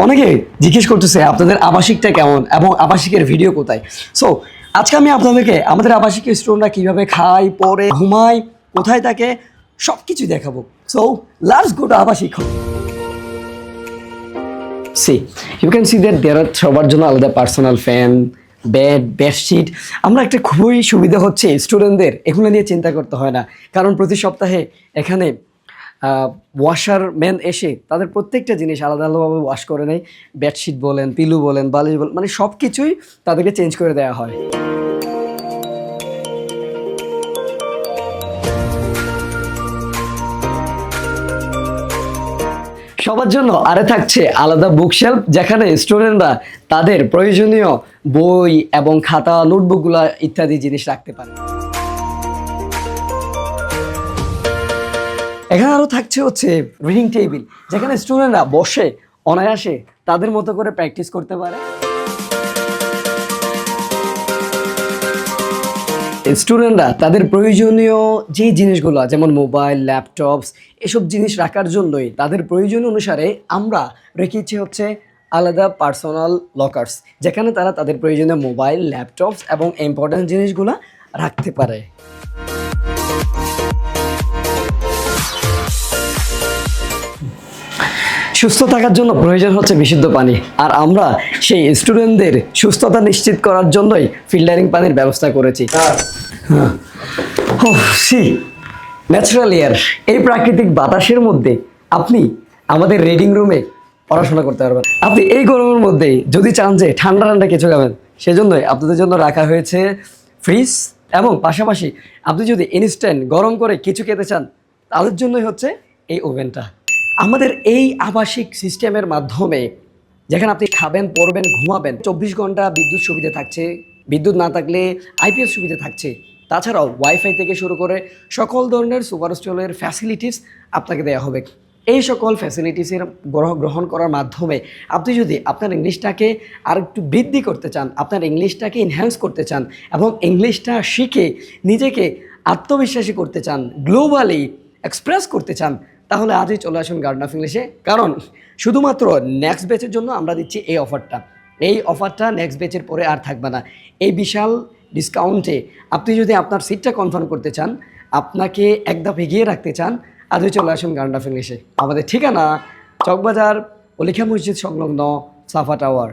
অনেকে জিজ্ঞেস করতেছে আপনাদের আবাসিকটা কেমন এবং আবাসিকের ভিডিও কোথায়। সো আজকে আমি আপনাদেরকে আমাদের আবাসিকের স্টুডেন্টরা কীভাবে খায়, পড়ে, ঘুমায়, কোথায় থাকে সব কিছু দেখাবো। সো লেটস গো টু আবাসিক। See, you can see that there are সবার জন্য আলাদা পার্সোনাল ফ্যান, বেড, বেডশিট। আমরা একটা খুবই সুবিধা হচ্ছে স্টুডেন্টদের এগুলো নিয়ে চিন্তা করতে হয় না, কারণ প্রতি সপ্তাহে এখানে ওয়াশার ম্যান এসে তাদের প্রত্যেকটা জিনিস আলাদা আলাদাভাবে ওয়াশ করে নেয়। বেডশিট বলেন, পিলু বলেন, বালিশ বলেন, মানে সব কিছুই তাদেরকে চেঞ্জ করে দেওয়া হয়। সবার জন্য আরে থাকছে আলাদা বুকশেলফ, যেখানে স্টুডেন্টরা তাদের প্রয়োজনীয় বই এবং খাতা, নোটবুকগুলো ইত্যাদি জিনিস রাখতে পারে। এখানে আরও থাকছে হচ্ছে রিডিং টেবিল, যেখানে স্টুডেন্টরা বসে অনায়াসে তাদের মতো করে প্র্যাকটিস করতে পারে। স্টুডেন্টরা তাদের প্রয়োজনীয় যে জিনিসগুলো যেমন মোবাইল, ল্যাপটপস এসব জিনিস রাখার জন্যই তাদের প্রয়োজন অনুসারে আমরা রেখেছি হচ্ছে আলাদা পার্সোনাল লকার্স, যেখানে তারা তাদের প্রয়োজনীয় মোবাইল, ল্যাপটপস এবং ইম্পর্ট্যান্ট জিনিসগুলো রাখতে পারে। সুস্থ থাকার জন্য প্রয়োজন হচ্ছে বিশুদ্ধ পানি, আর আমরা সেই স্টুডেন্টদের সুস্থতা নিশ্চিত করার জন্যই ফিল্টারিং পানির ব্যবস্থা করেছি। ন্যাচারাল এয়ার, এই প্রাকৃতিক বাতাসের মধ্যে আপনি আমাদের রিডিং রুমে পড়াশোনা করতে পারবেন। আপনি এই গরমের মধ্যে যদি চান যে ঠান্ডা ঠান্ডা কিছু খাবেন, সেজন্যই আপনাদের জন্য রাখা হয়েছে ফ্রিজ, এবং পাশাপাশি আপনি যদি ইনস্ট্যান্ট গরম করে কিছু খেতে চান তাদের জন্যই হচ্ছে এই ওভেনটা। আমাদের এই আবাসিক সিস্টেমের মাধ্যমে যেখানে আপনি খাবেন, পড়বেন, ঘুমাবেন, 24 ঘন্টা বিদ্যুৎ সুবিধা থাকছে। বিদ্যুৎ না থাকলে আইপিএস সুবিধা থাকছে। তাছাড়াও ওয়াইফাই থেকে শুরু করে সকল ধরনের সুপার স্টলের ফ্যাসিলিটিস আপনাকে দেওয়া হবে। এই সকল ফ্যাসিলিটিসের গ্রহণ করার মাধ্যমে আপনি যদি আপনার ইংলিশটাকে আর একটু বৃদ্ধি করতে চান, আপনার ইংলিশটাকে এনহ্যান্স করতে চান এবং ইংলিশটা শিখে নিজেকে আত্মবিশ্বাসী করতে চান, গ্লোবালি এক্সপ্রেস করতে চান, তাহলে আজই চলে আসুন গার্ডেন অফ ইংলিশে। কারণ শুধুমাত্র নেক্সট ব্যাচের জন্য আমরা দিচ্ছি এই অফারটা। এই অফারটা নেক্সট ব্যাচের পরে আর থাকবে না। এই বিশাল ডিসকাউন্টে আপনি যদি আপনার সিটটা কনফার্ম করতে চান, আপনাকে এক ধাপ এগিয়ে রাখতে চান, আজই চলে আসুন গার্ডেন অফ ইংলিশে। আমাদের ঠিকানা চকবাজার, অলিখা মসজিদ সংলগ্ন সাফা টাওয়ার।